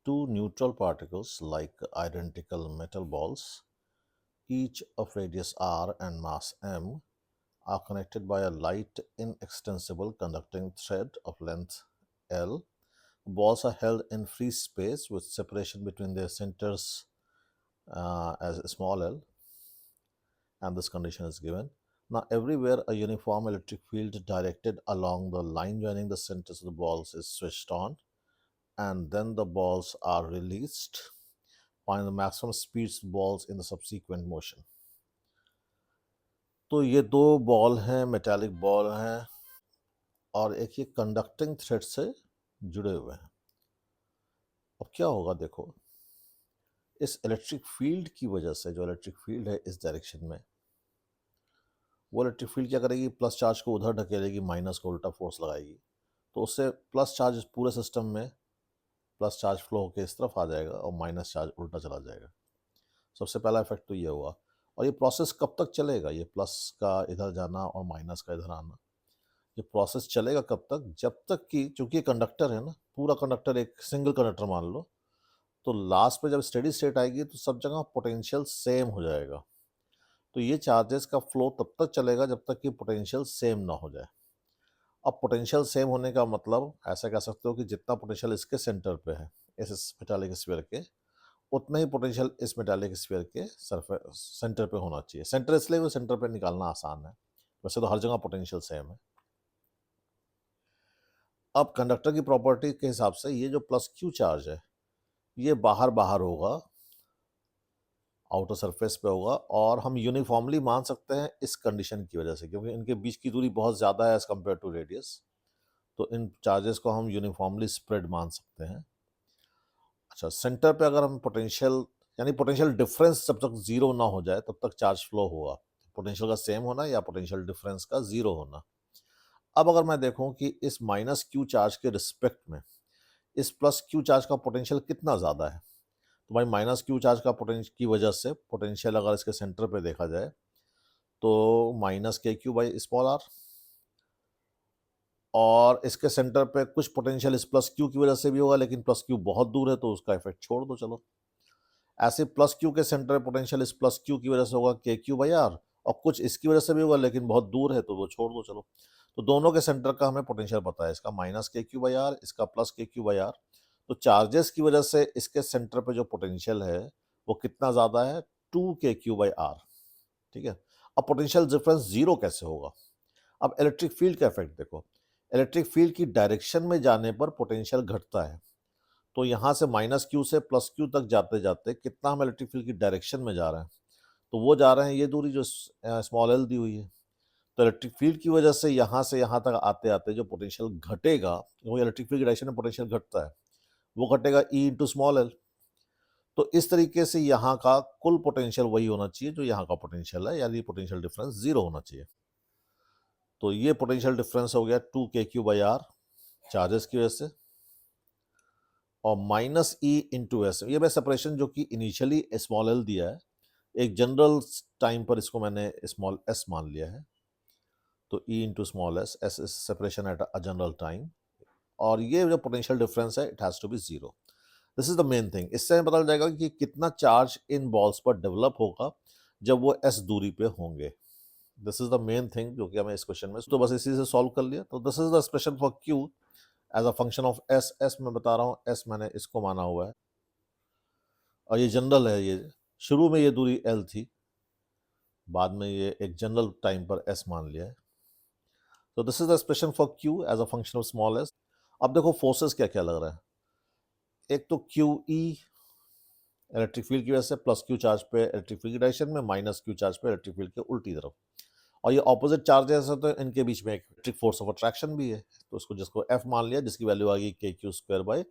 two neutral particles like identical metal balls, each of radius r and mass m, are connected by a light inextensible conducting thread of length L. Balls are held in free space with separation between their centers as small l, and this condition is given. Now, everywhere a uniform electric field directed along the line joining the centers of the balls is switched on, and then the balls are released. Find the maximum speeds balls in the subsequent motion. तो ये दो ball हैं, metallic ball हैं, और एक ये conducting thread से जुड़े हुए हैं. अब क्या होगा देखो, इस इलेक्ट्रिक फील्ड की वजह से, जो इलेक्ट्रिक फील्ड है इस डायरेक्शन में, वो इलेक्ट्रिक फील्ड क्या करेगी, प्लस चार्ज को उधर ढकेलेगी, माइनस को उल्टा फोर्स लगाएगी. तो उससे प्लस चार्ज पूरे सिस्टम में प्लस चार्ज फ्लो होकर इस तरफ आ जाएगा और माइनस चार्ज उल्टा चला जाएगा. सबसे पहला इफेक्ट तो ये हुआ. और ये प्रोसेस कब तक चलेगा, ये प्लस का इधर जाना और माइनस का इधर आना, ये प्रोसेस चलेगा कब तक, जब तक कि, चूंकि कंडक्टर है ना, पूरा कंडक्टर एक सिंगल कंडक्टर मान लो, तो लास्ट में जब स्टेडी स्टेट आएगी तो सब जगह पोटेंशियल सेम हो जाएगा. तो ये चार्जेस का फ्लो तब तक चलेगा जब तक कि पोटेंशियल सेम ना हो जाए. अब पोटेंशियल सेम होने का मतलब ऐसा कह सकते हो कि जितना पोटेंशियल इसके सेंटर पे है, इस मेटालिक स्फीयर के, उतना ही पोटेंशियल इस मेटालिक स्फीयर के सरफेस सेंटर पे होना चाहिए. सेंटर इसलिए वो सेंटर पे निकालना आसान है, वैसे तो हर जगह पोटेंशियल सेम है. अब कंडक्टर की प्रॉपर्टी के हिसाब से ये जो प्लस क्यू चार्ज है, ये बाहर बाहर होगा, आउटर सरफेस पे होगा, और हम यूनिफॉर्मली मान सकते हैं इस कंडीशन की वजह से, क्योंकि इनके बीच की दूरी बहुत ज़्यादा है एज कम्पेयर टू रेडियस. तो इन चार्जेस को हम यूनिफॉर्मली स्प्रेड मान सकते हैं. अच्छा, सेंटर पे अगर हम पोटेंशियल, यानी पोटेंशियल डिफरेंस जब तक जीरो ना हो जाए तब तक चार्ज फ्लो होगा. पोटेंशियल का सेम होना या पोटेंशियल डिफरेंस का जीरो होना. अब अगर मैं देखूं कि इस माइनस क्यू चार्ज के रिस्पेक्ट में इस प्लस क्यू चार्ज का पोटेंशियल कितना ज़्यादा है, तो भाई माइनस क्यू चार्ज का पोटेंशियल की वजह से पोटेंशियल अगर इसके सेंटर पे देखा जाए तो माइनस के क्यू बाई स्मॉल आर, और इसके सेंटर पे कुछ पोटेंशियल इस प्लस क्यू की वजह से भी होगा, लेकिन प्लस क्यू बहुत दूर है तो उसका इफेक्ट छोड़ दो. चलो, ऐसे प्लस क्यू के सेंटर पोटेंशियल इस प्लस क्यू की वजह से होगा के क्यू बाई आर, और कुछ इसकी वजह से भी होगा लेकिन बहुत दूर है तो वो छोड़ दो. चलो, तो दोनों के सेंटर का हमें पोटेंशियल पता है, इसका माइनस के क्यू बाई आर, इसका प्लस के क्यू बाई आर. तो चार्जेस की वजह से इसके सेंटर पे जो पोटेंशियल है वो कितना ज़्यादा है, 2 k/r. ठीक है. अब पोटेंशियल डिफरेंस जीरो कैसे होगा. अब इलेक्ट्रिक फील्ड का इफेक्ट देखो, इलेक्ट्रिक फील्ड की डायरेक्शन में जाने पर पोटेंशियल घटता है. तो यहाँ से माइनस क्यू से प्लस क्यू तक जाते जाते कितना हम इलेक्ट्रिक फील्ड की डायरेक्शन में जा रहे हैं, तो वो जा रहे हैं ये दूरी जो स्मॉल एल दी हुई है. तो इलेक्ट्रिक फील्ड की वजह से यहाँ तक आते आते जो पोटेंशियल घटेगा, वो इलेक्ट्रिक फील्ड की डायरेक्शन में पोटेंशियल घटता है, वो घटेगा ई इंटू स्मॉल एल. तो इस तरीके से यहाँ का कुल पोटेंशियल वही होना चाहिए जो यहाँ का पोटेंशियल है, यानी पोटेंशियल डिफरेंस जीरो होना चाहिए. तो ये पोटेंशियल डिफरेंस हो गया 2 k/r चार्जेस की वजह से, और माइनस ई इंटू एस. ये मैं सेपरेशन जो कि इनिशियली स्मॉल एल दिया है, एक जनरल टाइम पर इसको मैंने स्मॉल एस मान लिया है. तो E into small S, S is separation at a general time, और ये जो पोटेंशियल डिफरेंस है it has to be zero. This is the main thing. इससे हमें पता जाएगा कि कितना चार्ज इन बॉल्स पर डेवलप होगा जब वो एस दूरी पे होंगे. This is the main thing जो कि हमें इस क्वेश्चन में, तो बस इसी से सॉल्व कर लिया. तो this is the expression for Q as a function of S. S मैं बता रहा हूँ, एस मैंने इसको माना हुआ है, और ये जनरल है. ये शुरू में ये दूरी एल थी, बाद में ये एक जनरल टाइम पर एस मान लिया है. तो this is the expression for Q as a function of small S. अब देखो फोर्सेस क्या क्या लग रहा है. एक तो क्यू ई इलेक्ट्रिक फील्ड की वजह से, प्लस क्यू चार्ज पे इलेक्ट्रिक फील्ड की डायरेक्शन में, माइनस क्यू चार्ज पे इलेक्ट्रिक फील्ड के उल्टी तरफ. और ये ऑपोजिट चार्जेस है तो इनके बीच में एक इलेक्ट्रिक फोर्स ऑफ अट्रैक्शन भी है. तो इसको जिसको एफ मान लिया, जिसकी वैल्यू आ गई के क्यू स्क्वायर बाई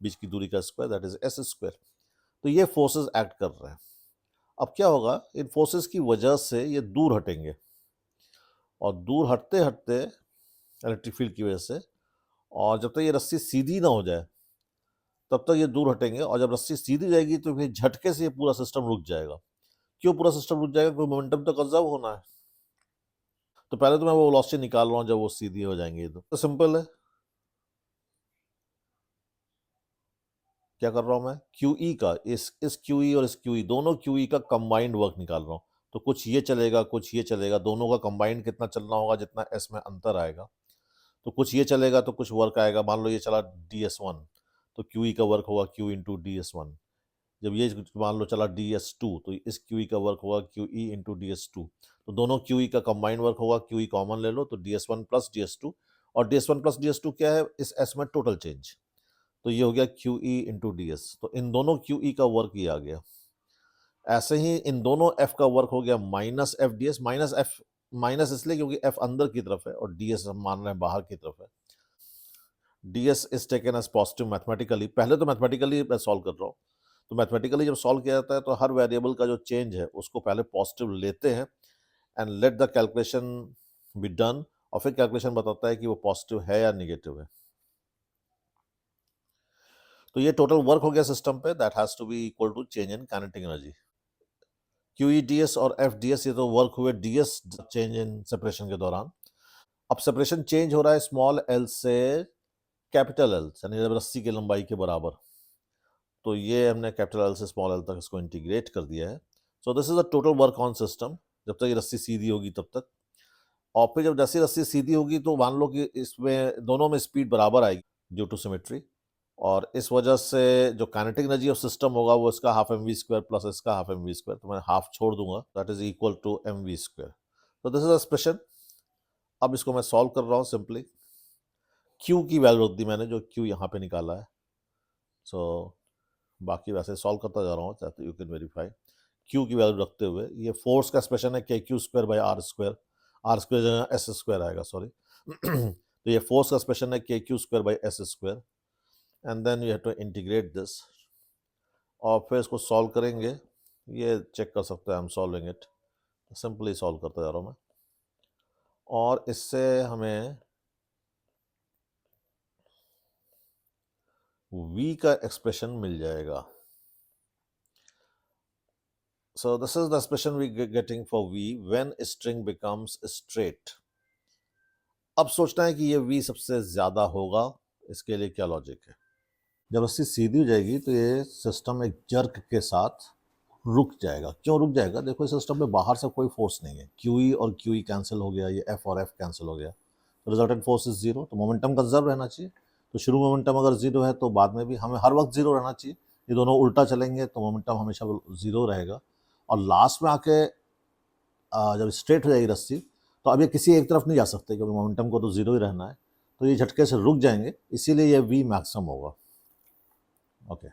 बीच की दूरी का square, that is S square. तो ये फोर्सेस एक्ट कर रहे हैं. अब क्या होगा, इन फोर्सेस की वजह से ये दूर हटेंगे, और दूर हटते हटते इलेक्ट्रिक फील्ड की वजह से, और जब तक ये रस्सी सीधी ना हो जाए तब तक ये दूर हटेंगे, और जब रस्सी सीधी जाएगी तो फिर झटके से ये पूरा सिस्टम रुक जाएगा. क्यों पूरा सिस्टम रुक जाएगा, कोई मोमेंटम तो कंजर्व होना है. तो पहले तो मैं वो वेलोसिटी निकाल रहा हूँ जब वो सीधी हो जाएंगी. तो सिंपल है, क्या कर रहा हूँ मैं, क्यू का इस क्यू और इस क्यू दोनों क्यू का कंबाइंड वर्क निकाल रहा हूँ। तो कुछ ये चलेगा कुछ ये चलेगा, दोनों का कंबाइंड कितना चलना होगा जितना एस में अंतर आएगा। तो कुछ ये चलेगा तो कुछ वर्क आएगा। मान लो ये चला DS1, तो क्यू का वर्क होगा क्यू इंटू DS1। जब ये मान लो चला DS2, तो इस क्यू का वर्क होगा क्यू इंटू DS2। तो दोनों क्यू का कंबाइंड वर्क होगा, क्यू कॉमन ले लो तो DS1 प्लस DS2। और DS1 प्लस DS2 क्या है, इस एस में टोटल चेंज। तो ये हो गया क्यू इंटू DS। तो इन दोनों क्यू का वर्क ये आ गया। ऐसे ही इन दोनों एफ का वर्क हो गया minus F DS। Minus F, minus इसलिए क्योंकि एफ अंदर की तरफ है और DS हम मान रहे हैं बाहर की तरफ है। DS is taken as positive mathematically. पहले तो मैथमेटिकली मैं सॉल्व कर रहा हूँ। तो मैथमेटिकली जब सॉल्व किया जाता है तो हर वेरिएबल का जो चेंज है उसको पहले पॉजिटिव लेते हैं and let the calculation be done. और फिर कैलकुलेशन बताता है कि वो पॉजिटिव है या निगेटिव है। तो ये टोटल वर्क हो गया सिस्टम पे, that has to be equal to change in kinetic energy. QE DS और FDS ये तो वर्क हुए DS चेंज इन सेपरेशन के दौरान। अब सेपरेशन चेंज हो रहा है स्मॉल एल से कैपिटल एल, यानी जब रस्सी की लंबाई के बराबर। तो ये हमने कैपिटल एल से स्मॉल एल तक इसको इंटीग्रेट कर दिया है। So this is the total work on system जब तक ये रस्सी सीधी होगी तब तक। और फिर जब जैसी रस्सी सीधी होगी तो मान लो कि इसमें दोनों में स्पीड बराबर आएगी ड्यू टू सिमेट्री। और इस वजह से जो काइनेटिक एनर्जी ऑफ सिस्टम होगा वो इसका हाफ mv² प्लस इसका हाफ mv²। तो मैं हाफ छोड़ दूंगा, that is equal to mv²। तो दिस इज एक्सप्रेशन। अब इसको मैं सॉल्व कर रहा हूँ सिंपली। क्यू की वैल्यू रख दी मैंने, जो क्यू यहाँ पे निकाला है। सो बाकी वैसे सॉल्व करता जा रहा हूँ ताकि यू कैन वेरीफाई। क्यू की वैल्यू रखते हुए ये फोर्स का एक्सप्रेशन है KQ² आर स्क्वायर जगह S² आएगा, सॉरी। तो ये फोर्स का एक्सप्रेशन है KQ²/S²। And then you have to integrate this और फिर इसको सॉल्व करेंगे। ये चेक कर सकते हैं, I am solving it. Simply solve करता जा रहा हूँ मैं और इससे हमें V का एक्सप्रेशन मिल जाएगा। So this is the expression we getting for V when string becomes straight। अब सोचना है कि ये V सबसे ज्यादा होगा, इसके लिए क्या लॉजिक है। जब रस्सी सीधी हो जाएगी तो ये सिस्टम एक जर्क के साथ रुक जाएगा। क्यों रुक जाएगा, देखो इस सिस्टम में बाहर से कोई फोर्स नहीं है। QE और QE कैंसिल हो गया, ये F और F कैंसिल हो गया, तो रिजल्टेंट फोर्स इज जीरो। तो मोमेंटम कंजर्व रहना चाहिए। तो शुरू मोमेंटम अगर जीरो है तो बाद में भी हमें हर वक्त जीरो रहना चाहिए। ये दोनों उल्टा चलेंगे तो मोमेंटम हमेशा जीरो रहेगा। और लास्ट में आके जब स्ट्रेट हो जाएगी रस्सी तो अब ये किसी एक तरफ नहीं जा सकते क्योंकि मोमेंटम को तो जीरो ही रहना है। तो ये झटके से रुक जाएंगे, इसीलिए ये V मैक्सिमम होगा। ओके।